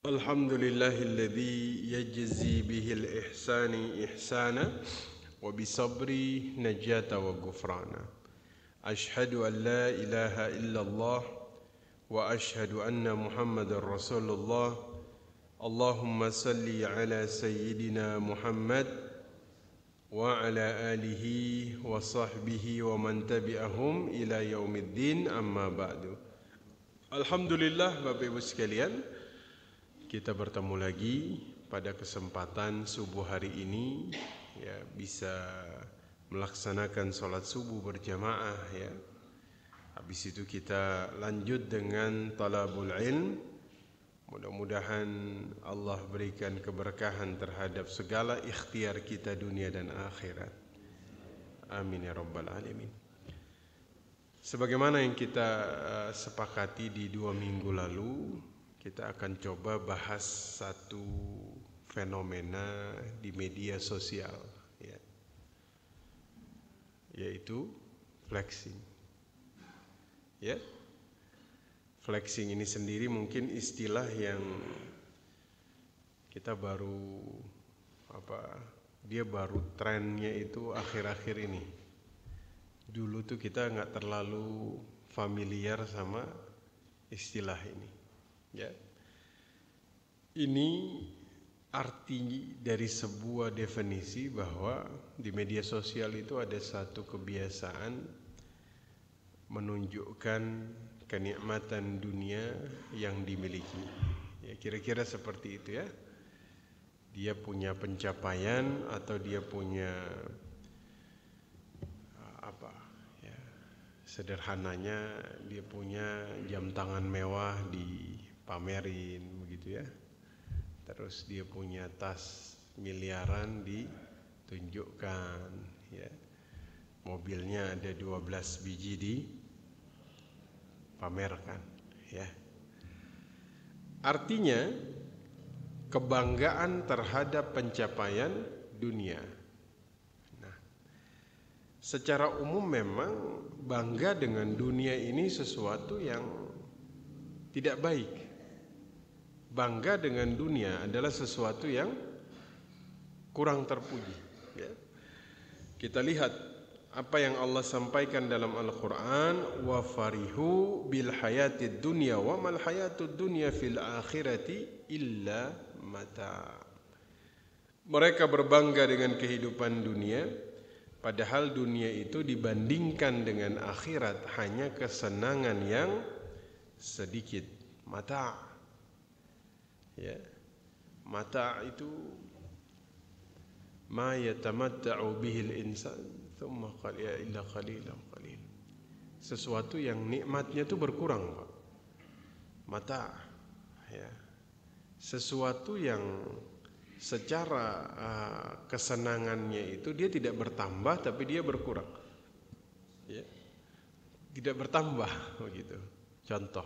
Alhamdulillahilladzi yajzi bihil ihsani ihsana wa bisabri najata wa ghufrana. Ashhadu an la ilaha illallah wa ashhadu anna Muhammadar Rasulullah. Allahumma salli ala sayyidina Muhammad wa ala alihi wa sahbihi wa man tabi'ahum ila yaumiddin, amma ba'du. Alhamdulillah, Bapak Ibu sekalian, kita bertemu lagi pada kesempatan subuh hari ini, ya, bisa melaksanakan sholat subuh berjamaah, ya. Habis itu kita lanjut dengan talabul ilm. Mudah-mudahan Allah berikan keberkahan terhadap segala ikhtiar kita dunia dan akhirat. Amin ya rabbal alamin. Sebagaimana yang kita sepakati di 2 minggu lalu, kita akan coba bahas satu fenomena di media sosial, ya, yaitu flexing. Ya, flexing ini sendiri mungkin istilah yang kita baru dia baru trennya itu akhir-akhir ini. Dulu tuh kita nggak terlalu familiar sama istilah ini. Ya, ini arti dari sebuah definisi bahwa di media sosial itu ada satu kebiasaan menunjukkan kenikmatan dunia yang dimiliki. Ya, kira-kira seperti itu, ya. Dia punya pencapaian atau dia punya sederhananya dia punya jam tangan mewah dipamerin begitu, ya. Terus dia punya tas miliaran ditunjukkan, ya. Mobilnya ada 12 biji dipamerkan, ya. Artinya kebanggaan terhadap pencapaian dunia. Nah, secara umum memang bangga dengan dunia ini sesuatu yang tidak baik. Bangga dengan dunia adalah sesuatu yang kurang terpuji, ya. Kita lihat apa yang Allah sampaikan dalam Al-Quran, wa farihu bil hayatid dunya wa mal hayatud dunya fil akhirati illa mata. Mereka berbangga dengan kehidupan dunia, padahal dunia itu dibandingkan dengan akhirat hanya kesenangan yang sedikit. Mata, ya, mata itu ma yatamatta'u bihil insan thumma qaliya illa qalilan qalil. Sesuatu yang nikmatnya itu berkurang, Pak. Mata, ya. Sesuatu yang secara kesenangannya itu dia tidak bertambah tapi dia berkurang, ya. Tidak bertambah begitu. Contoh,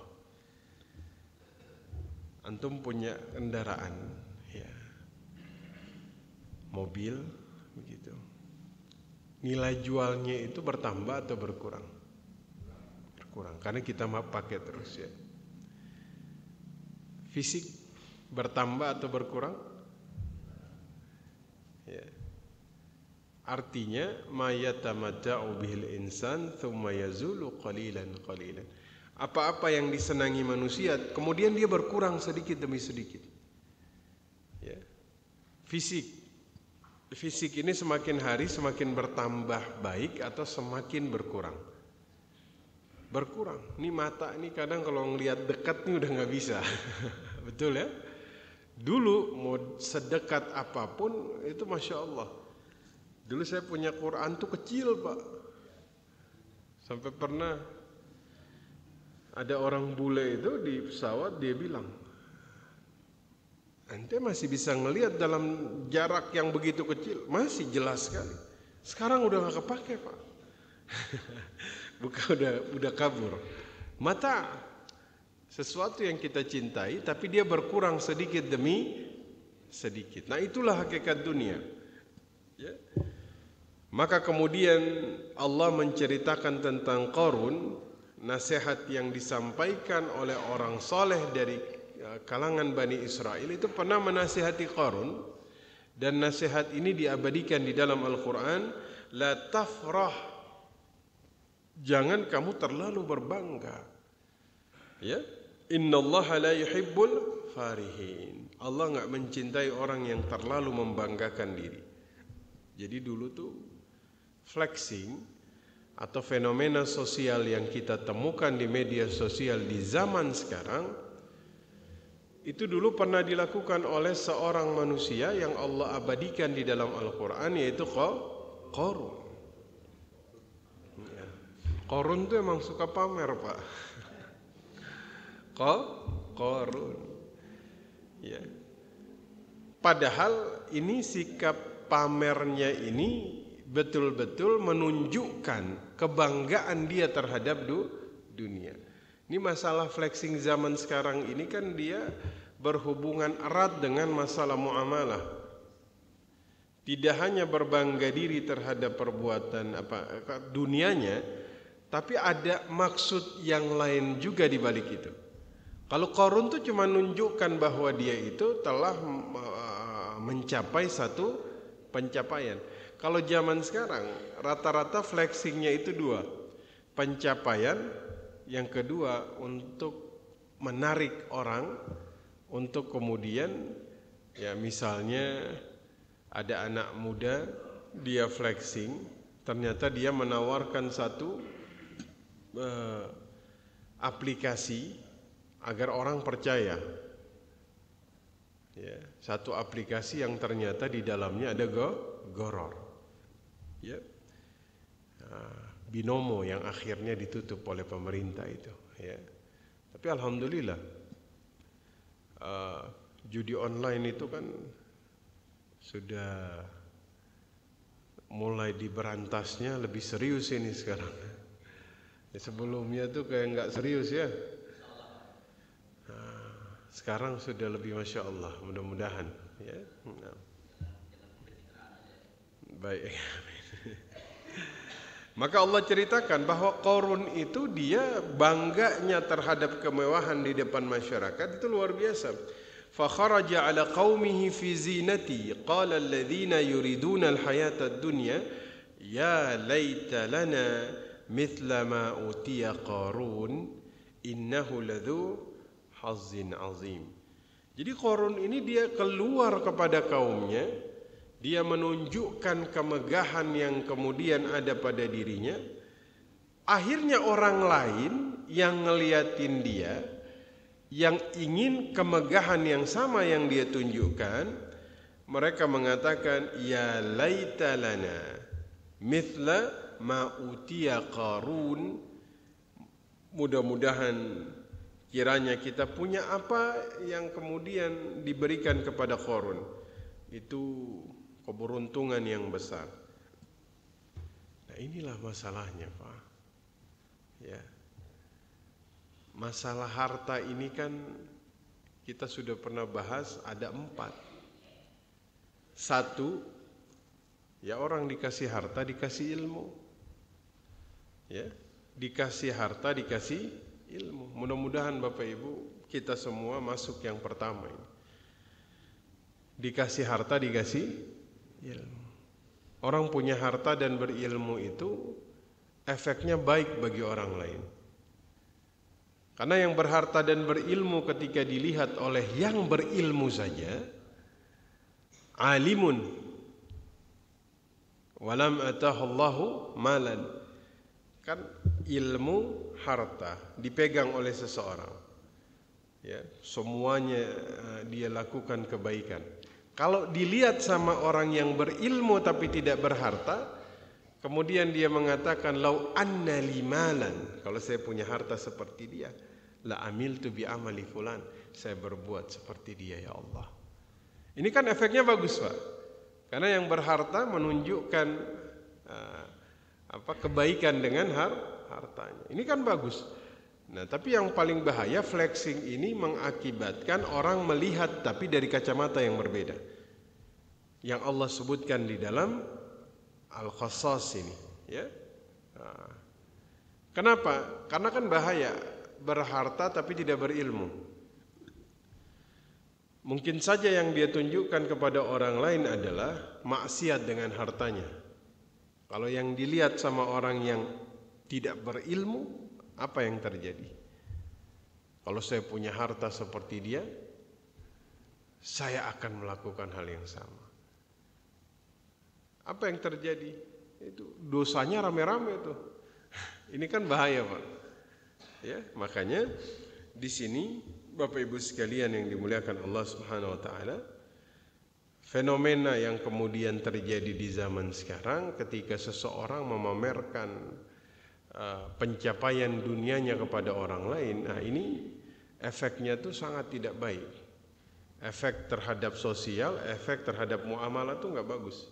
antum punya kendaraan, ya, mobil begitu. Nilai jualnya itu bertambah atau berkurang? Berkurang, karena kita pakai terus, ya. Fisik bertambah atau berkurang? Ya. Artinya mayatamatta'u bihil insan thumma yazulu qalilan qalilan. Apa-apa yang disenangi manusia kemudian dia berkurang sedikit demi sedikit. Ya. Fisik ini semakin hari semakin bertambah baik atau semakin berkurang? Berkurang. Ini mata ini kadang kalau ngelihat dekat nih udah nggak bisa. Betul, ya? Dulu mau sedekat apapun itu Masya Allah. Dulu saya punya Quran tuh kecil, Pak. Sampai pernah ada orang bule itu di pesawat, dia bilang, ente masih bisa ngelihat dalam jarak yang begitu kecil? Masih jelas sekali. Sekarang udah gak kepake, Pak. Bukan, udah kabur. Mata, sesuatu yang kita cintai tapi dia berkurang sedikit demi sedikit. Nah, itulah hakikat dunia, ya. Maka kemudian Allah menceritakan tentang Qarun, nasihat yang disampaikan oleh orang soleh dari kalangan Bani Israel itu pernah menasihati Qarun, dan nasihat ini diabadikan di dalam Al-Quran. La tafrah, jangan kamu terlalu berbangga. Ya, innallaha la yuhibbul farihin. Allah enggak mencintai orang yang terlalu membanggakan diri. Jadi dulu tuh flexing atau fenomena sosial yang kita temukan di media sosial di zaman sekarang, itu dulu pernah dilakukan oleh seorang manusia yang Allah abadikan di dalam Al-Quran, yaitu Qarun. Qarun itu emang suka pamer, Pak. Qarun. Ya. Padahal ini sikap pamernya ini betul-betul menunjukkan kebanggaan dia terhadap dunia. Ini masalah flexing zaman sekarang ini kan dia berhubungan erat dengan masalah muamalah. Tidak hanya berbangga diri terhadap perbuatan dunianya, tapi ada maksud yang lain juga di balik itu. Kalau Qarun tuh cuma menunjukkan bahwa dia itu telah mencapai satu pencapaian. Kalau zaman sekarang rata-rata flexingnya itu dua, pencapaian, yang kedua untuk menarik orang untuk kemudian, ya misalnya ada anak muda dia flexing, ternyata dia menawarkan satu aplikasi agar orang percaya. Ya, satu aplikasi yang ternyata di dalamnya ada goror. Ya. Binomo yang akhirnya ditutup oleh pemerintah itu, ya. Tapi alhamdulillah judi online itu kan sudah mulai diberantasnya lebih serius ini sekarang. Ya, sebelumnya tuh kayak nggak serius ya. Sekarang sudah lebih, masya Allah, mudah-mudahan. Ya. Nah. Baik. Maka Allah ceritakan bahwa Qarun itu dia bangganya terhadap kemewahan di depan masyarakat itu luar biasa. Fa kharaja ala qaumihi fi zinati qala alladhina yuriduna alhayata ad-dunya ya laita lana mithla ma utiya Qarun innahu ladzu hazzin azim. Jadi Qarun ini dia keluar kepada kaumnya, dia menunjukkan kemegahan yang kemudian ada pada dirinya. Akhirnya orang lain yang ngeliatin dia, yang ingin kemegahan yang sama yang dia tunjukkan, mereka mengatakan ya laita lana mithla ma utiya Qarun. Mudah-mudahan kiranya kita punya apa yang kemudian diberikan kepada Qarun. Itu keberuntungan yang besar. Nah, inilah masalahnya, Pak. Ya. Masalah harta ini kan kita sudah pernah bahas, ada 4. 1, ya orang dikasih harta dikasih ilmu. Ya, dikasih harta dikasih ilmu. Mudah-mudahan Bapak Ibu kita semua masuk yang pertama ini. Dikasih harta dikasih ilmu. Orang punya harta dan berilmu itu efeknya baik bagi orang lain. Karena yang berharta dan berilmu ketika dilihat oleh yang berilmu saja, alimun walam atahallahu malan. Kan ilmu, harta dipegang oleh seseorang, ya, semuanya dia lakukan kebaikan. Kalau dilihat sama orang yang berilmu tapi tidak berharta, kemudian dia mengatakan lau anna limalan, kalau saya punya harta seperti dia, la amiltu bi amali fulan, saya berbuat seperti dia ya Allah. Ini kan efeknya bagus, Pak. Karena yang berharta menunjukkan kebaikan dengan hartanya. Ini kan bagus. Nah, tapi yang paling bahaya flexing ini mengakibatkan orang melihat tapi dari kacamata yang berbeda. Yang Allah sebutkan di dalam Al-Qasas ini, ya. Nah, kenapa? Karena kan bahaya berharta tapi tidak berilmu. Mungkin saja yang dia tunjukkan kepada orang lain adalah maksiat dengan hartanya. Kalau yang dilihat sama orang yang tidak berilmu, apa yang terjadi? Kalau saya punya harta seperti dia, saya akan melakukan hal yang sama. Apa yang terjadi? Itu dosanya rame-rame tuh. Ini kan bahaya, Pak. Ya, makanya di sini Bapak Ibu sekalian yang dimuliakan Allah Subhanahu wa taala, fenomena yang kemudian terjadi di zaman sekarang ketika seseorang memamerkan pencapaian dunianya kepada orang lain, nah ini efeknya tuh sangat tidak baik. Efek terhadap sosial, efek terhadap muamalah tuh nggak bagus.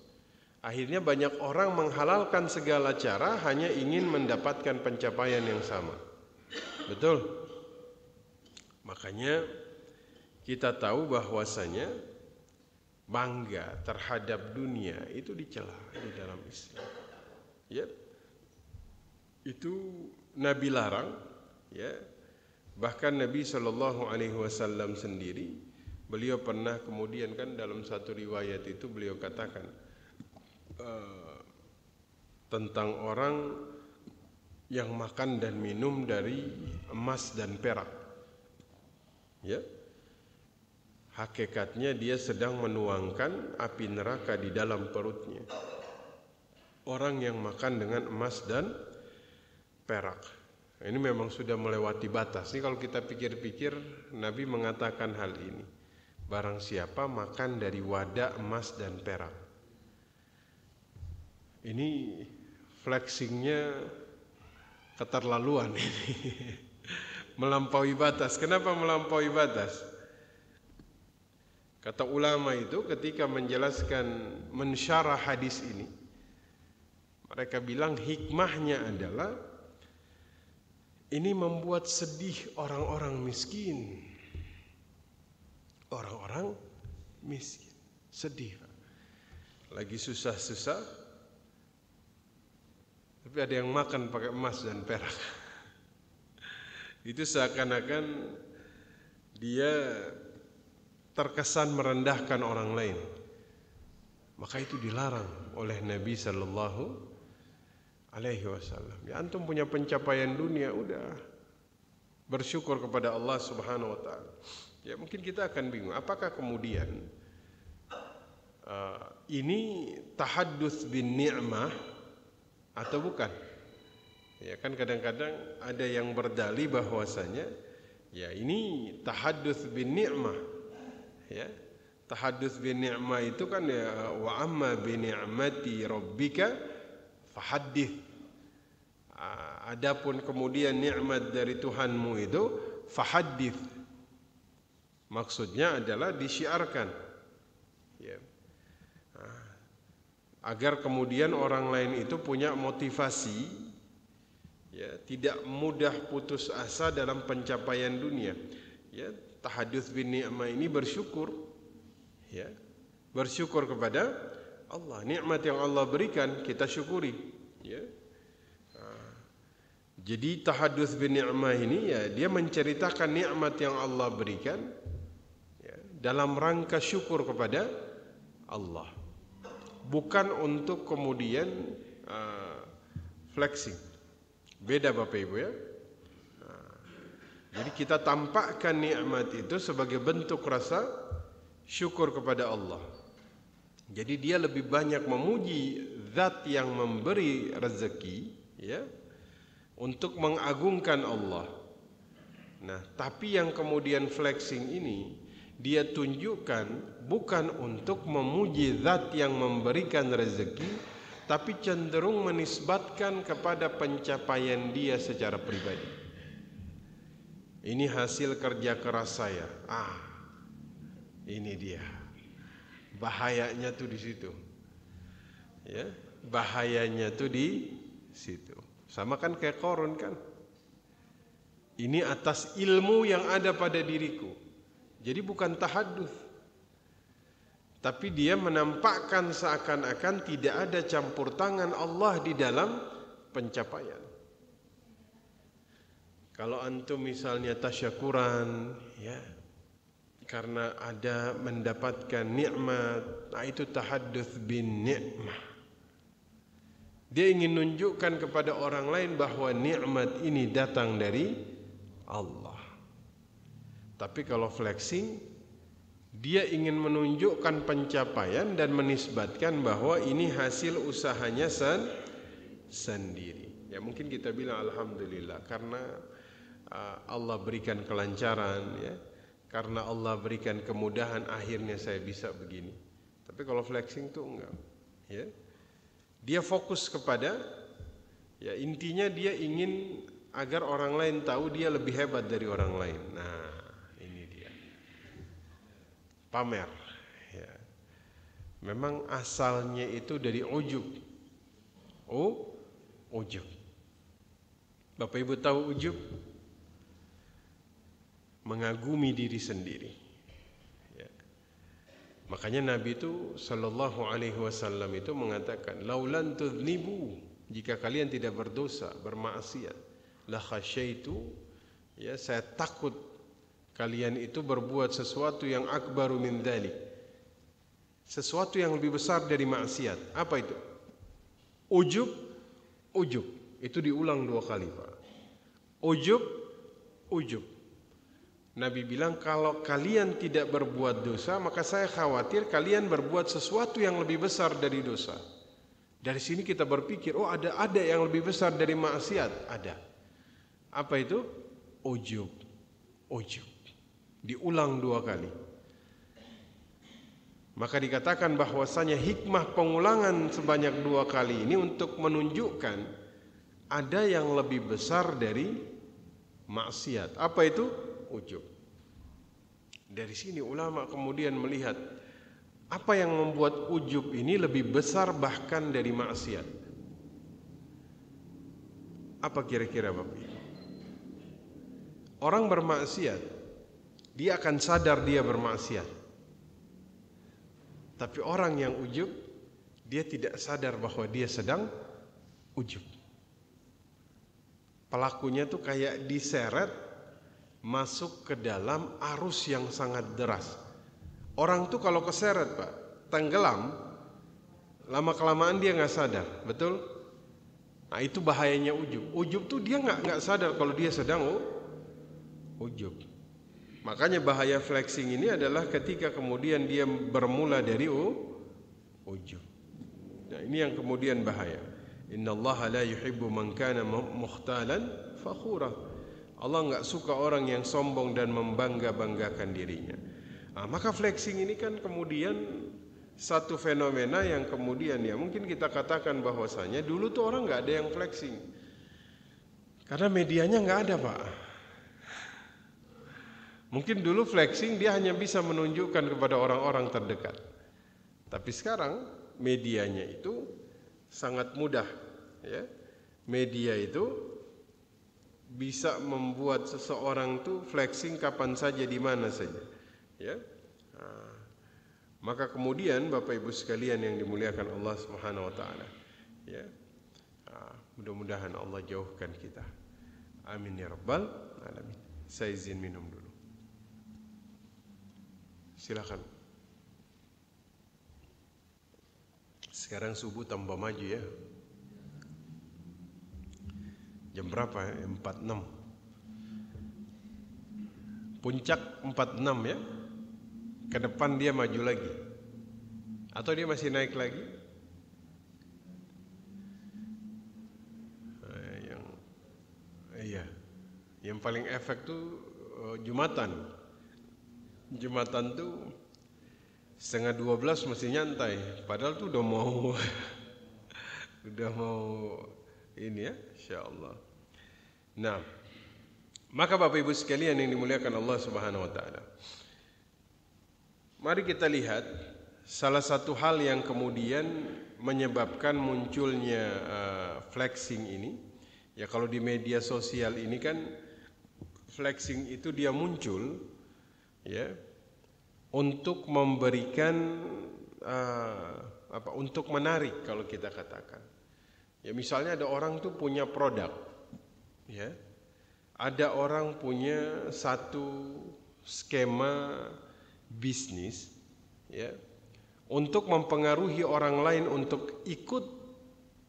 Akhirnya banyak orang menghalalkan segala cara hanya ingin mendapatkan pencapaian yang sama. Betul? Makanya kita tahu bahwasanya bangga terhadap dunia itu dicela di dalam Islam. Ya. Itu Nabi larang, ya. Bahkan Nabi Shallallahu alaihi wasallam sendiri, beliau pernah kemudian kan dalam satu riwayat itu beliau katakan tentang orang yang makan dan minum dari emas dan perak. Ya, hakikatnya dia sedang menuangkan api neraka di dalam perutnya. Orang yang makan dengan emas dan perak, ini memang sudah melewati batas. Ini kalau kita pikir-pikir, Nabi mengatakan hal ini. Barang siapa makan dari wadah emas dan perak, ini flexingnya keterlaluan ini. Melampaui batas. Kenapa melampaui batas? Kata ulama itu ketika menjelaskan mensyarah hadis ini, mereka bilang hikmahnya adalah ini membuat sedih orang-orang miskin. Orang-orang miskin sedih, lagi susah-susah, tapi ada yang makan pakai emas dan perak. Itu seakan-akan dia terkesan merendahkan orang lain. Maka itu dilarang oleh Nabi Sallallahu Alaihi Wasallam. Ya, antum punya pencapaian dunia, udah bersyukur kepada Allah Subhanahu Wa Taala. Ya, mungkin kita akan bingung, apakah kemudian ini tahadduts bin ni'mah atau bukan? Ya kan kadang-kadang ada yang berdalih bahwasanya ya ini tahadduts bin ni'mah. Ya, tahadduts bin ni'mah itu kan ya wa amma bi ni'mati rabbika fahaddits. Adapun kemudian nikmat dari Tuhanmu itu fahaddits. Maksudnya adalah disiarkan. Ya. Agar kemudian orang lain itu punya motivasi, ya, tidak mudah putus asa dalam pencapaian dunia. Ya, tahadduts bin ni'mah ini bersyukur, ya, bersyukur kepada Allah. Nikmat yang Allah berikan kita syukuri, ya. Jadi tahadduts bin ni'mah ini ya dia menceritakan nikmat yang Allah berikan, ya, dalam rangka syukur kepada Allah, bukan untuk kemudian flexing. Beda Bapak Ibu ya. Jadi kita tampakkan nikmat itu sebagai bentuk rasa syukur kepada Allah. Jadi dia lebih banyak memuji zat yang memberi rezeki, ya, untuk mengagungkan Allah. Nah, tapi yang kemudian flexing ini dia tunjukkan bukan untuk memuji zat yang memberikan rezeki, tapi cenderung menisbatkan kepada pencapaian dia secara pribadi. Ini hasil kerja keras saya. Ini dia. Bahayanya tuh di situ. Ya, bahayanya tuh di situ. Sama kan kayak Qarun kan. Ini atas ilmu yang ada pada diriku. Jadi bukan tahadduts. Tapi dia menampakkan seakan-akan tidak ada campur tangan Allah di dalam pencapaian. Kalau antum misalnya tasyakuran, ya, karena ada mendapatkan nikmat, nah itu tahadduts bin ni'mah. Dia ingin menunjukkan kepada orang lain bahwa nikmat ini datang dari Allah. Tapi kalau flexing, dia ingin menunjukkan pencapaian dan menisbatkan bahwa ini hasil usahanya sendiri. Ya mungkin kita bilang alhamdulillah karena Allah berikan kelancaran, ya. Karena Allah berikan kemudahan akhirnya saya bisa begini. Tapi kalau flexing tuh enggak, ya. Dia fokus kepada, ya intinya dia ingin agar orang lain tahu dia lebih hebat dari orang lain. Nah, ini dia. Pamer, ya. Memang asalnya itu dari ujub. Ujub. Bapak Ibu tahu ujub? Mengagumi diri sendiri. Ya. Makanya Nabi itu Sallallahu Alaihi Wasallam itu mengatakan, laulan tudnibu, jika kalian tidak berdosa, bermaksiat, la khasyaitu, ya saya takut kalian itu berbuat sesuatu yang akbaru min dzalik, sesuatu yang lebih besar dari maksiat. Apa itu? Ujub. Itu diulang 2 kali, Pak. Ujub. Nabi bilang kalau kalian tidak berbuat dosa, maka saya khawatir kalian berbuat sesuatu yang lebih besar dari dosa. Dari sini kita berpikir, oh ada yang lebih besar dari maksiat. Ada. Apa itu? Ujub. Diulang 2 kali. Maka dikatakan bahwasanya hikmah pengulangan sebanyak 2 kali ini untuk menunjukkan ada yang lebih besar dari maksiat. Apa itu? Ujub. Dari sini ulama kemudian melihat apa yang membuat ujub ini lebih besar bahkan dari maksiat. Apa kira-kira Bapak? Orang bermaksiat, dia akan sadar dia bermaksiat. Tapi orang yang ujub, dia tidak sadar bahwa dia sedang ujub. Pelakunya tuh kayak diseret masuk ke dalam arus yang sangat deras. Orang tuh kalau keseret, Pak, tenggelam, lama-kelamaan dia nggak sadar, betul? Nah itu bahayanya ujub. Ujub tuh dia nggak sadar kalau dia sedang ujub. Makanya bahaya flexing ini adalah ketika kemudian dia bermula dari ujub. Nah ini yang kemudian bahaya. Innallaha la yuhibbu man kana mukhtalan fakhura. Allah enggak suka orang yang sombong dan membangga-banggakan dirinya. Nah, maka flexing ini kan kemudian satu fenomena yang kemudian ya mungkin kita katakan bahwasanya dulu tuh orang enggak ada yang flexing. Karena medianya enggak ada, Pak. Mungkin dulu flexing dia hanya bisa menunjukkan kepada orang-orang terdekat. Tapi sekarang medianya itu sangat mudah, ya. Media itu bisa membuat seseorang tuh flexing kapan saja di mana saja, ya. Nah, maka kemudian Bapak Ibu sekalian yang dimuliakan Allah Subhanahu wa taala, ya. Nah, mudah-mudahan Allah jauhkan kita. Amin ya rabbal alamin. Saya izin minum dulu. Silakan. Sekarang subuh tambah maju ya. Jam berapa ya? 46. Puncak 46 ya. Ke depan dia maju lagi. Atau dia masih naik lagi? Yang paling efek tuh Jumatan. Jumatan tuh 11:30 masih nyantai. Padahal tuh udah mau ini ya, insyaallah. Nah, maka Bapak Ibu sekalian yang dimuliakan Allah Subhanahu wa taala. Mari kita lihat salah satu hal yang kemudian menyebabkan munculnya flexing ini. Ya kalau di media sosial ini kan flexing itu dia muncul ya untuk memberikan untuk menarik kalau kita katakan. Ya misalnya ada orang tuh punya produk, ya, ada orang punya satu skema bisnis, ya, untuk mempengaruhi orang lain untuk ikut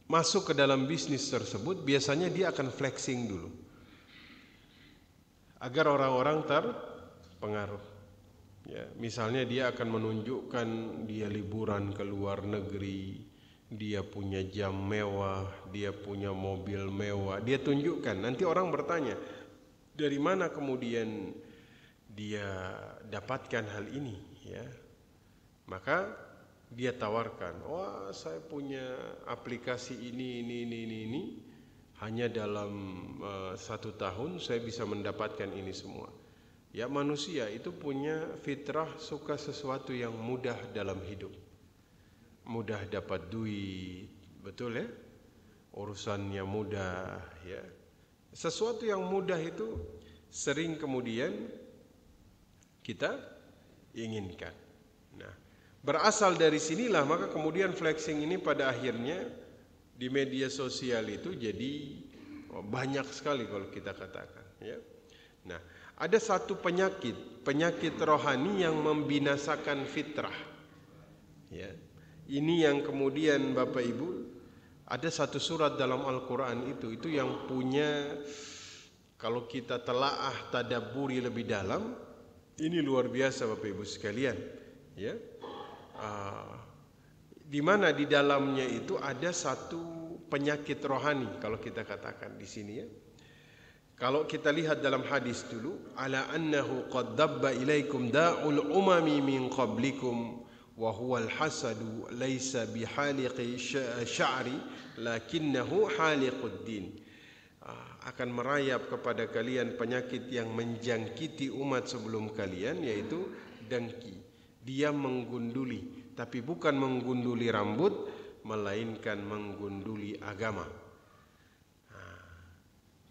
masuk ke dalam bisnis tersebut, biasanya dia akan flexing dulu agar orang-orang terpengaruh. Ya, misalnya dia akan menunjukkan dia liburan ke luar negeri, dia punya jam mewah, dia punya mobil mewah, dia tunjukkan. Nanti orang bertanya, dari mana kemudian dia dapatkan hal ini? Ya, maka dia tawarkan, wah saya punya aplikasi ini. Hanya dalam 1 tahun saya bisa mendapatkan ini semua. Ya, manusia itu punya fitrah suka sesuatu yang mudah dalam hidup. Mudah dapat duit, betul ya? Urusannya mudah, ya. Sesuatu yang mudah itu sering kemudian kita inginkan. Nah, berasal dari sinilah maka kemudian flexing ini pada akhirnya di media sosial itu jadi banyak sekali kalau kita katakan, ya. Nah, ada satu penyakit rohani yang membinasakan fitrah. Ya. Ini yang kemudian Bapak Ibu, ada satu surat dalam Al-Quran itu yang punya, kalau kita telaah tadabburi lebih dalam, ini luar biasa Bapak Ibu sekalian. Ya. Di mana di dalamnya itu ada satu penyakit rohani kalau kita katakan di sini, ya. Kalau kita lihat dalam hadis dulu, ala annahu qad dabba ilaikum da'ul umami min qablikum wa huwa al-hasadu laysa bihaliqi sya'ri lakinnahu haliquddin. Akan merayap kepada kalian penyakit yang menjangkiti umat sebelum kalian, yaitu dengki. Dia menggunduli, tapi bukan menggunduli rambut, melainkan menggunduli agama.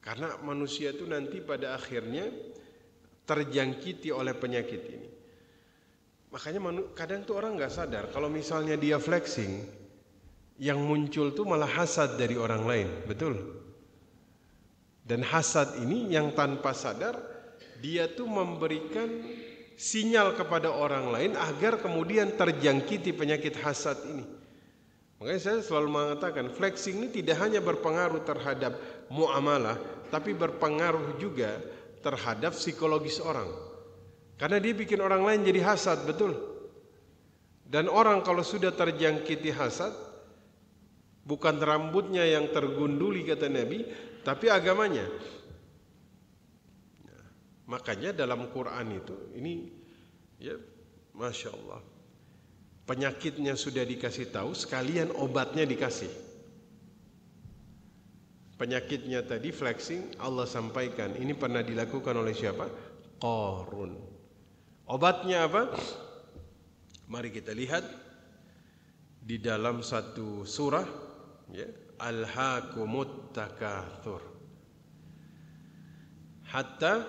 Karena manusia itu nanti pada akhirnya terjangkiti oleh penyakit ini. Makanya kadang tuh orang nggak sadar kalau misalnya dia flexing, yang muncul tuh malah hasad dari orang lain, betul? Dan hasad ini yang tanpa sadar dia tuh memberikan sinyal kepada orang lain agar kemudian terjangkiti penyakit hasad ini. Makanya saya selalu mengatakan flexing ini tidak hanya berpengaruh terhadap muamalah, tapi berpengaruh juga terhadap psikologis orang. Karena dia bikin orang lain jadi hasad, betul? Dan orang kalau sudah terjangkiti hasad, bukan rambutnya yang tergunduli kata Nabi, tapi agamanya. Nah, makanya dalam Quran itu, ini ya Masya Allah, penyakitnya sudah dikasih tahu, sekalian obatnya dikasih. Penyakitnya tadi flexing, Allah sampaikan. Ini pernah dilakukan oleh siapa? Qarun. Obatnya apa? Mari kita lihat di dalam satu surah, ya, Alhaakumut Takatsur hatta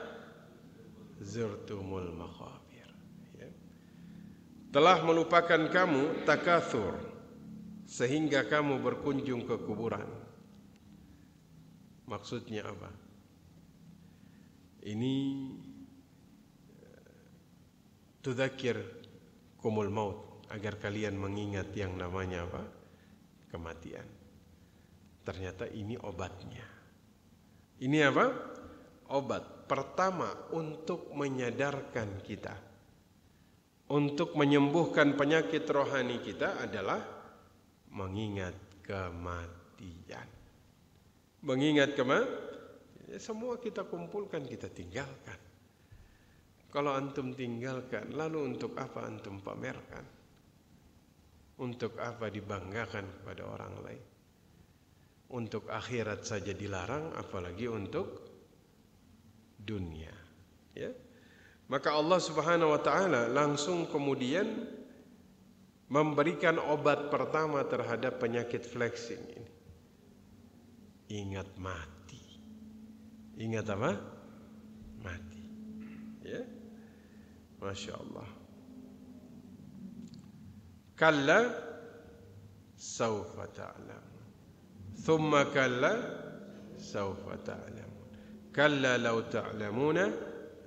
zurtumul maqabir. Ya. Telah melupakan kamu takatsur sehingga kamu berkunjung ke kuburan. Maksudnya apa? Ini tudzakir kumul maut, agar kalian mengingat yang namanya apa? Kematian. Ternyata ini obatnya. Ini apa? Obat pertama untuk menyadarkan kita, untuk menyembuhkan penyakit rohani kita adalah mengingat kematian. Mengingat kematian, semua kita kumpulkan, kita tinggalkan. Kalau antum tinggalkan, lalu untuk apa antum pamerkan? Untuk apa dibanggakan kepada orang lain? Untuk akhirat saja dilarang, apalagi untuk dunia. Ya? Maka Allah Subhanahu wa taala langsung kemudian memberikan obat pertama terhadap penyakit flexing ini. Ingat mati. Ingat apa? Mati. Ya? Masya Allah. Kalla sawfa ta'lamun. Thumma kalla sawfa ta'lamun. Kalla law ta'lamuna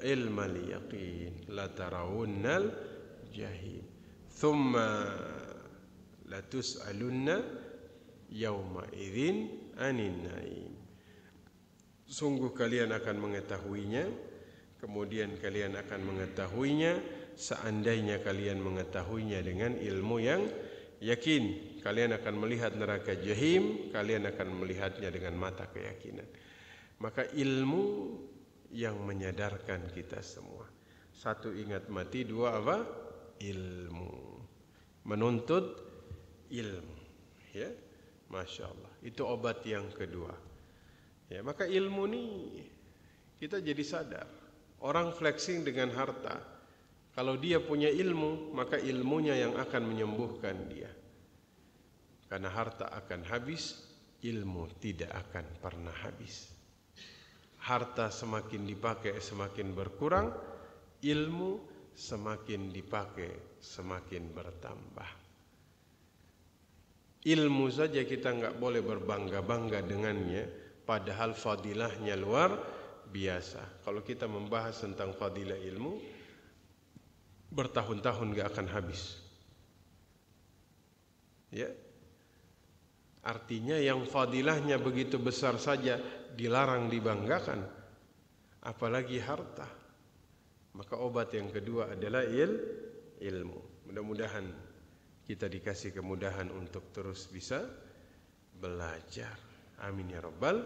ilmal yaqin la tarawunnal jahim. Thumma latus'alunna yawma idzin anin na'im. Sungguh kalian akan mengetahuinya, kemudian kalian akan mengetahuinya seandainya kalian mengetahuinya dengan ilmu yang yakin. Kalian akan melihat neraka jahim, kalian akan melihatnya dengan mata keyakinan. Maka ilmu yang menyadarkan kita semua. Satu, ingat mati. Dua, apa? Ilmu. Menuntut ilmu. Ya, Masya Allah. Itu obat yang kedua. Ya, maka ilmu ini kita jadi sadar. Orang flexing dengan harta. Kalau dia punya ilmu, maka ilmunya yang akan menyembuhkan dia. Karena harta akan habis, ilmu tidak akan pernah habis. Harta semakin dipakai semakin berkurang, ilmu semakin dipakai semakin bertambah. Ilmu saja kita nggak boleh berbangga-bangga dengannya, padahal fadilahnya luar biasa. Kalau kita membahas tentang fadilah ilmu, bertahun-tahun nggak akan habis. Ya, artinya yang fadilahnya begitu besar saja dilarang dibanggakan, apalagi harta. Maka obat yang kedua adalah ilmu. Mudah-mudahan kita dikasih kemudahan untuk terus bisa belajar. Amin ya rabbal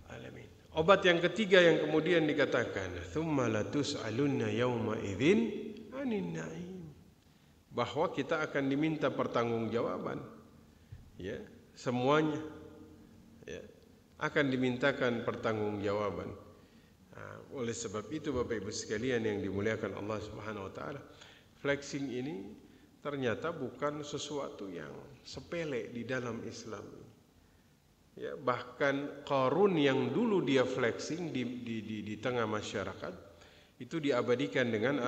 alamin. Obat yang ketiga yang kemudian dikatakan, tsumma latus'alunna yauma idzin anin na'im. Bahwa kita akan diminta pertanggungjawaban. Ya, semuanya ya, akan dimintakan pertanggungjawaban. Nah, oleh sebab itu Bapak Ibu sekalian yang dimuliakan Allah Subhanahu wa taala, flexing ini ternyata bukan sesuatu yang sepele di dalam Islam. Ya, bahkan Qarun yang dulu dia flexing di tengah masyarakat itu diabadikan dengan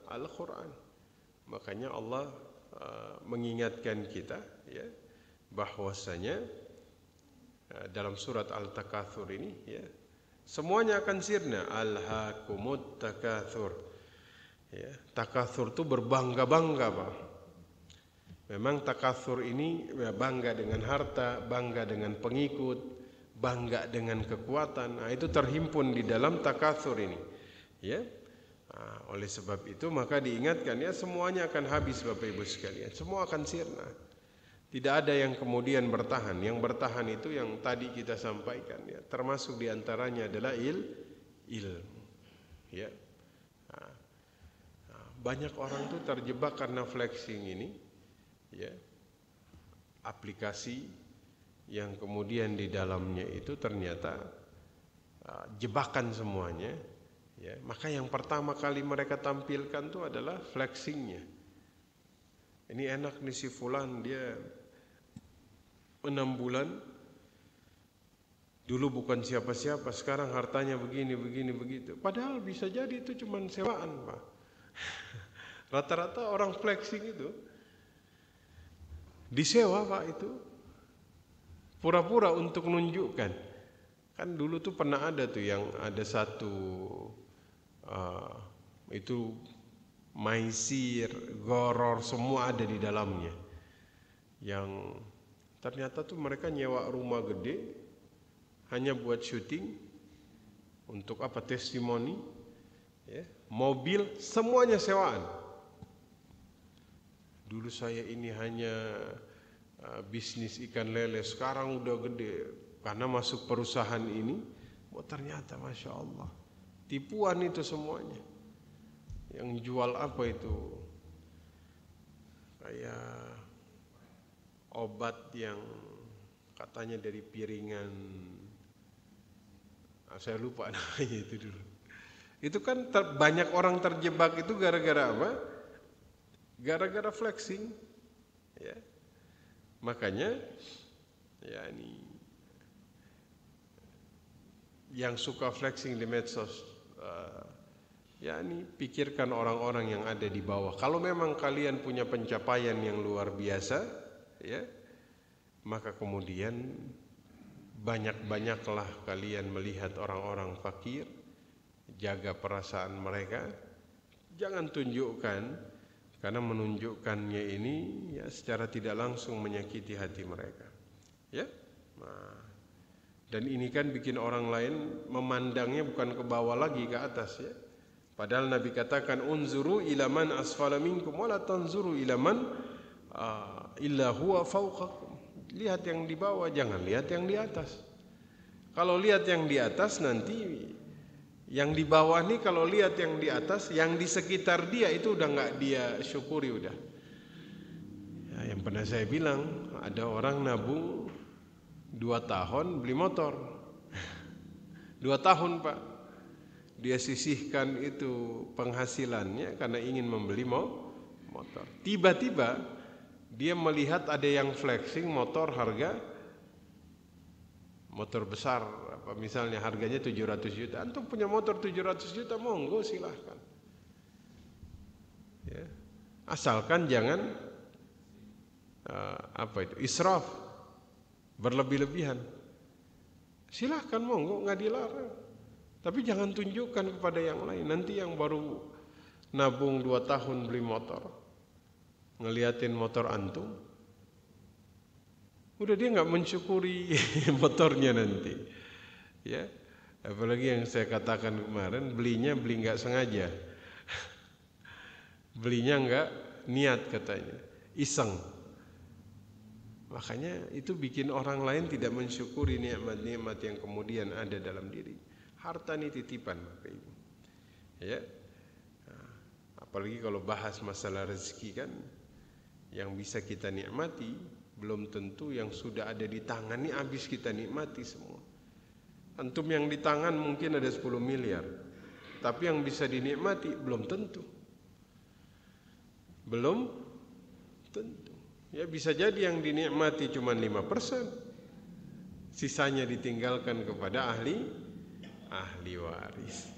Al-Qur'an. Makanya Allah mengingatkan kita ya, bahwasanya dalam surat Al-Takatsur ini ya, semuanya akan sirna. Alhaakumut takatsur. Ya, takatsur itu berbangga-bangga, Pak. Memang takatsur ini ya, bangga dengan harta, bangga dengan pengikut, bangga dengan kekuatan. Nah, itu terhimpun di dalam takatsur ini. Ya. Nah, oleh sebab itu maka diingatkan ya, semuanya akan habis Bapak Ibu sekalian. Semua akan sirna. Tidak ada yang kemudian bertahan. Yang bertahan itu yang tadi kita sampaikan ya, termasuk diantaranya adalah ilmu. Ya. Nah, banyak orang tuh terjebak karena flexing ini. Ya, aplikasi yang kemudian di dalamnya itu ternyata jebakan semuanya. Ya, maka yang pertama kali mereka tampilkan itu adalah flexingnya. Ini enak nih si fulan, dia 6 bulan dulu bukan siapa-siapa, sekarang hartanya begini begitu. Padahal bisa jadi itu cuma sewaan, Pak. Rata-rata orang flexing itu disewa, Pak, itu pura-pura untuk menunjukkan. Kan dulu tuh pernah ada tuh yang ada satu itu maisir, goror, semua ada di dalamnya. Yang ternyata tuh mereka nyewa rumah gede hanya buat syuting, untuk apa, testimoni, ya, mobil semuanya sewaan. Dulu saya ini hanya bisnis ikan lele, sekarang udah gede karena masuk perusahaan ini. Oh, ternyata Masya Allah tipuan itu semuanya. Yang jual apa itu, kayak obat yang katanya dari piringan, saya lupa namanya itu dulu. Itu kan banyak orang terjebak itu gara-gara apa? Gara-gara flexing, ya. Makanya, ya ini yang suka flexing di medsos, ya ini pikirkan orang-orang yang ada di bawah. Kalau memang kalian punya pencapaian yang luar biasa, ya, maka kemudian banyak-banyaklah kalian melihat orang-orang fakir, jaga perasaan mereka, Jangan tunjukkan, karena menunjukkannya ini ya secara tidak langsung menyakiti hati mereka. Ya. Nah, dan ini kan bikin orang lain memandangnya bukan ke bawah lagi, ke atas ya. Padahal Nabi katakan unzuru ila man asfala minkum wala tanzuru ila man illa huwa fawqakum. Lihat yang di bawah, jangan lihat yang di atas. Kalau lihat yang di atas nanti yang di bawah nih, kalau lihat yang di atas, yang di sekitar dia itu udah nggak dia syukuri udah. Ya, yang pernah saya bilang, ada orang nabung 2 tahun beli motor. 2 tahun Pak, dia sisihkan itu penghasilannya karena ingin membeli motor. Tiba-tiba dia melihat ada yang flexing motor harga motor besar, misalnya harganya 700 juta. Antum punya motor 700 juta, monggo silahkan. Ya. Asalkan jangan israf, berlebih-lebihan. Silahkan monggo, nggak dilarang. Tapi jangan tunjukkan kepada yang lain. Nanti yang baru nabung 2 tahun beli motor, ngeliatin motor antum, udah dia nggak mensyukuri motornya nanti, ya. Apalagi yang saya katakan kemarin, beli nggak sengaja, belinya nggak niat katanya, iseng. Makanya itu bikin orang lain tidak mensyukuri nikmat-nikmat yang kemudian ada dalam diri. Harta ini titipan, Bapak Ibu. Ya, apalagi kalau bahas masalah rezeki kan, yang bisa kita nikmati belum tentu yang sudah ada di tangan ini habis kita nikmati semua. Antum yang di tangan mungkin ada 10 miliar, tapi yang bisa dinikmati belum tentu. Belum tentu. Ya bisa jadi yang dinikmati cuma 5%, sisanya ditinggalkan kepada ahli waris.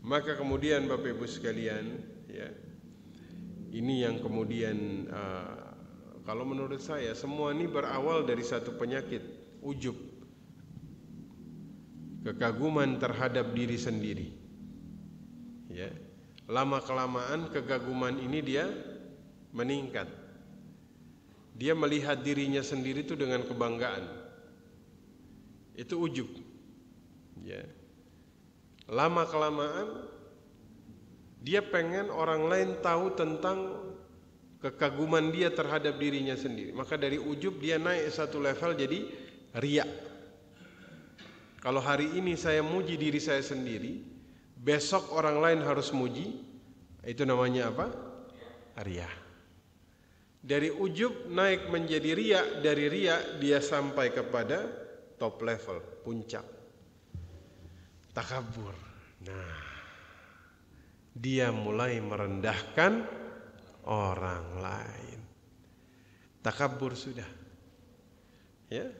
Maka kemudian Bapak Ibu sekalian, ya, ini yang kemudian kalau menurut saya semua ini berawal dari satu penyakit, ujub, kekaguman terhadap diri sendiri. Ya, lama kelamaan kekaguman ini dia meningkat. Dia melihat dirinya sendiri itu dengan kebanggaan. Itu ujub. Ya, lama kelamaan dia pengen orang lain tahu tentang kekaguman dia terhadap dirinya sendiri. Maka dari ujub dia naik satu level jadi riya. Kalau hari ini saya muji diri saya sendiri, besok orang lain harus muji, itu namanya apa? Riya. Dari ujub naik menjadi riya, dari riya dia sampai kepada top level, puncak. Takabur. Nah, dia mulai merendahkan orang lain. Takabur sudah. Ya.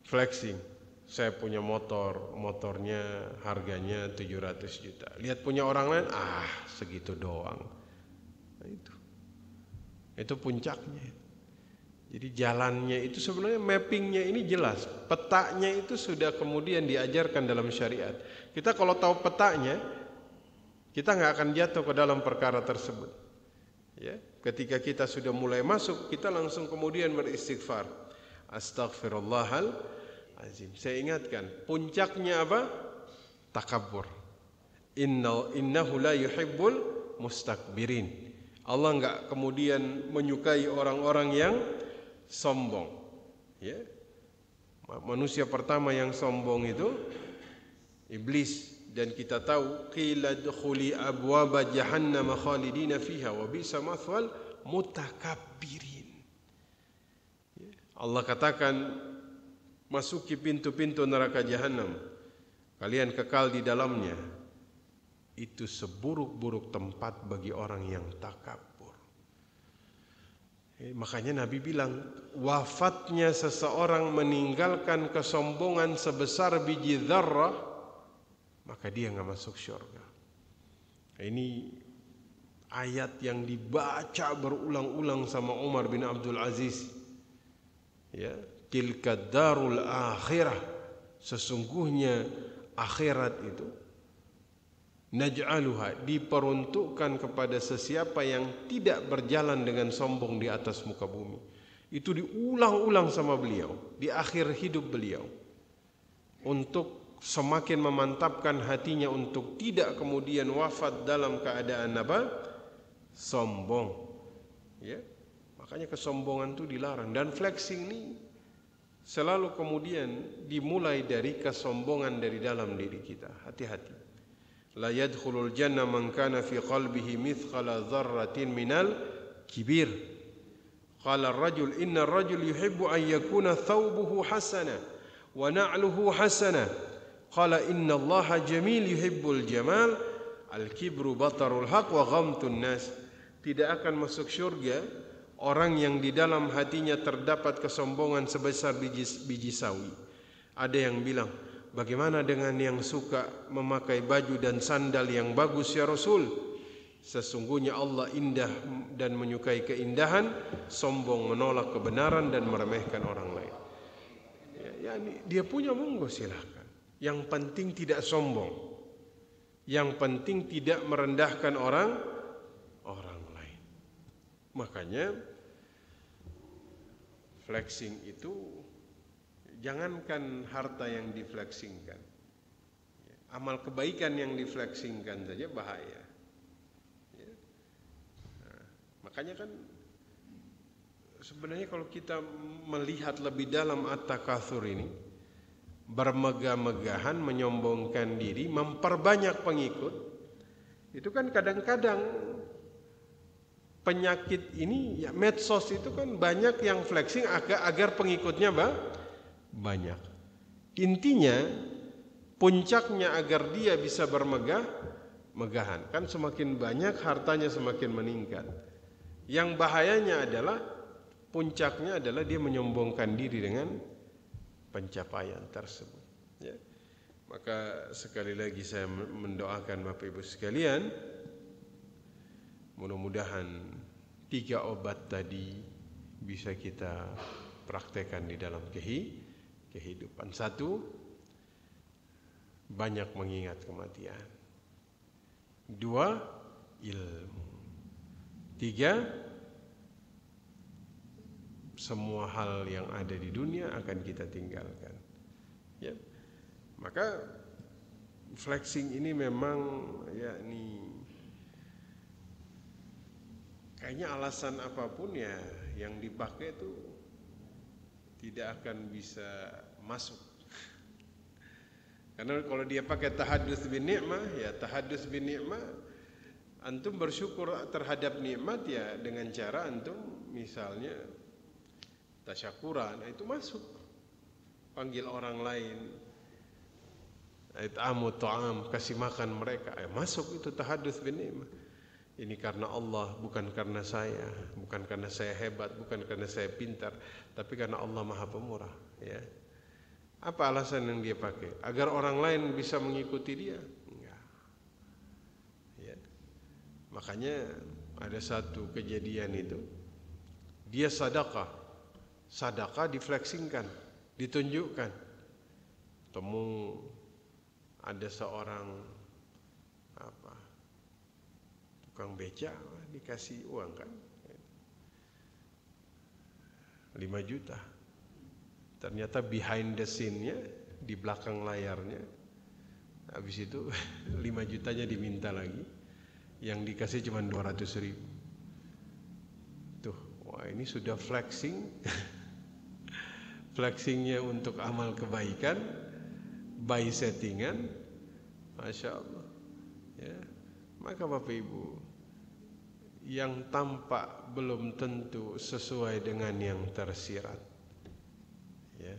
Flexing. Saya punya motornya harganya 700 juta. Lihat punya orang lain, segitu doang. Nah, itu puncaknya. Jadi jalannya itu sebenarnya mappingnya ini jelas. Petanya itu sudah kemudian diajarkan dalam syariat. Kita kalau tahu petanya, kita nggak akan jatuh ke dalam perkara tersebut. Ya, ketika kita sudah mulai masuk, kita langsung kemudian beristighfar. Astaghfirullahalazim. Saya ingatkan, puncaknya apa? Takabur. Innahu la yuhibbul mustakbirin. Allah enggak kemudian menyukai orang-orang yang sombong. Ya. Manusia pertama yang sombong itu iblis. Dan kita tahu qila dkhuli abwaba jahannam khalidina fiha wa bi'sa mathwal mutakabbirin. Allah katakan masuki pintu-pintu neraka jahanam, kalian kekal di dalamnya. Itu seburuk-buruk tempat bagi orang yang takabur. Makanya Nabi bilang, wafatnya seseorang meninggalkan kesombongan sebesar biji dzarrah, maka dia nggak masuk syurga. Ini ayat yang dibaca berulang-ulang sama Umar bin Abdul Aziz. Ya, tilka darul akhirah, sesungguhnya akhirat itu naj'aluha, diperuntukkan kepada sesiapa yang tidak berjalan dengan sombong di atas muka bumi. Itu diulang-ulang sama beliau di akhir hidup beliau, untuk semakin memantapkan hatinya untuk tidak kemudian wafat dalam keadaan apa? Sombong. Ya, makanya kesombongan itu dilarang, dan flexing ini selalu kemudian dimulai dari kesombongan dari dalam diri kita. Hati-hati. La yadkhulul jannah man kana fi qalbihi mithqala dzarratin minal kibir. Qala ar-rajul inna ar-rajul yuhibbu an yakuna thawbuhu hasana wa na'luhu hasana. Qala inna Allaha jamil yuhibbul jamal. Al-kibru batarul haq wa ghamtun nas. Tidak akan masuk syurga orang yang di dalam hatinya terdapat kesombongan sebesar biji sawi. Ada yang bilang, bagaimana dengan yang suka memakai baju dan sandal yang bagus ya Rasul? Sesungguhnya Allah indah dan menyukai keindahan, sombong menolak kebenaran dan meremehkan orang lain. Ya, dia punya monggo silahkan. Yang penting tidak sombong. Yang penting tidak merendahkan orang lain. Makanya flexing itu, jangankan harta yang diflexingkan, amal kebaikan yang diflexingkan saja bahaya. Nah, makanya kan sebenarnya kalau kita melihat lebih dalam at-takatsur ini, bermegah-megahan, menyombongkan diri, memperbanyak pengikut, itu kan kadang-kadang penyakit ini, ya medsos itu kan banyak yang flexing agar pengikutnya banyak. Intinya puncaknya agar dia bisa bermegah-megahan. Kan semakin banyak hartanya semakin meningkat. Yang bahayanya adalah puncaknya adalah dia menyombongkan diri dengan pencapaian tersebut. Ya. Maka sekali lagi saya mendoakan Bapak Ibu sekalian, mudah-mudahan 3 obat tadi bisa kita praktekkan di dalam kehidupan. 1, banyak mengingat kematian. 2, ilmu. 3, semua hal yang ada di dunia akan kita tinggalkan. Ya. Maka flexing ini memang kayaknya alasan apapun ya yang dipakai itu tidak akan bisa masuk. Karena kalau dia pakai tahadduts bin ni'mah, ya tahadduts bin ni'mah, antum bersyukur terhadap nikmat ya dengan cara antum misalnya tasyakuran, itu masuk. Panggil orang lain, it'amu ta'am, kasih makan mereka, masuk itu tahadduts bin ni'mah. Ini karena Allah, bukan karena saya, bukan karena saya hebat, bukan karena saya pintar, tapi karena Allah Maha Pemurah. Ya. Apa alasan yang dia pakai? Agar orang lain bisa mengikuti dia? Enggak. Ya. Makanya ada satu kejadian itu, dia sedekah diflexingkan, ditunjukkan. Temu ada seorang tukang beca, dikasih uang kan 5 juta. Ternyata behind the scene-nya, di belakang layarnya, habis itu 5 jutanya diminta lagi, yang dikasih cuma 200.000. Tuh, wah ini sudah flexing. Flexingnya untuk amal kebaikan, by settingan, Masya Allah. Ya. Maka Bapak Ibu, yang tampak belum tentu sesuai dengan yang tersirat. Ya.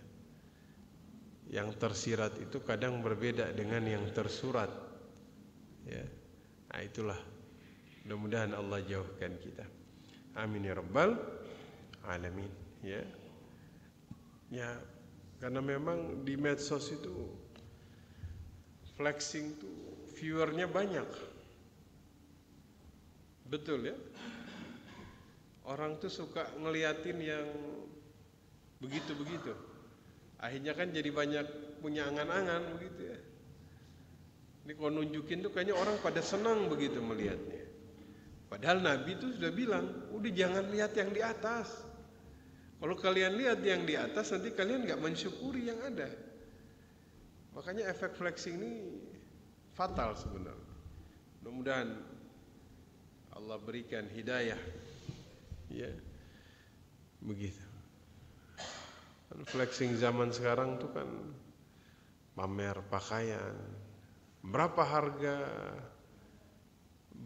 Yang tersirat itu kadang berbeda dengan yang tersurat. Ya. Nah, itulah. Mudah-mudahan Allah jauhkan kita. Amin ya rabbal alamin. Ya. Ya, karena memang di medsos itu flexing tuh viewernya banyak. Betul ya. Orang tuh suka ngeliatin yang begitu-begitu. Akhirnya kan jadi banyak punya angan-angan begitu ya. Ini kalau nunjukin tuh kayaknya orang pada senang begitu melihatnya. Padahal Nabi itu sudah bilang, udah jangan lihat yang di atas. Kalau kalian lihat yang di atas, nanti kalian gak mensyukuri yang ada. Makanya efek flexing ini fatal sebenarnya. Mudah-mudahan Allah berikan hidayah. Ya, begitu. Flexing zaman sekarang tuh kan pamer pakaian, berapa harga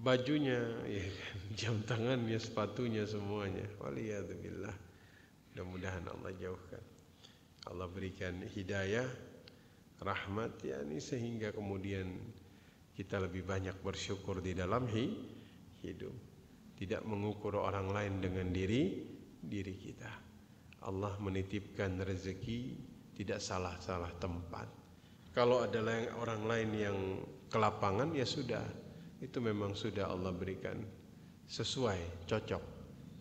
bajunya, ya kan, jam tangannya, sepatunya, semuanya. Waliyadzubillah. Mudah-mudahan Allah jauhkan. Allah berikan hidayah, rahmat, yakni sehingga kemudian kita lebih banyak bersyukur di dalam hidup. Tidak mengukur orang lain dengan diri kita. Allah menitipkan rezeki tidak salah-salah tempat. Kalau ada orang lain yang kelapangan, ya sudah. Itu memang sudah Allah berikan sesuai, cocok.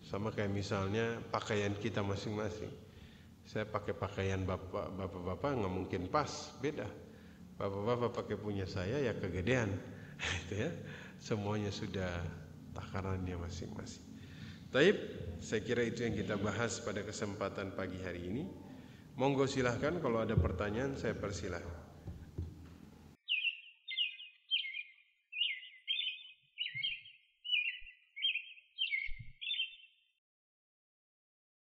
Sama kayak misalnya pakaian kita masing-masing. Saya pakai pakaian bapak-bapak nggak mungkin pas, beda. Bapak-bapak pakai punya saya ya kegedean. Itu ya. Semuanya sudah takarannya masing-masing. Taib, saya kira itu yang kita bahas pada kesempatan pagi hari ini. Monggo silahkan kalau ada pertanyaan, saya persilahkan.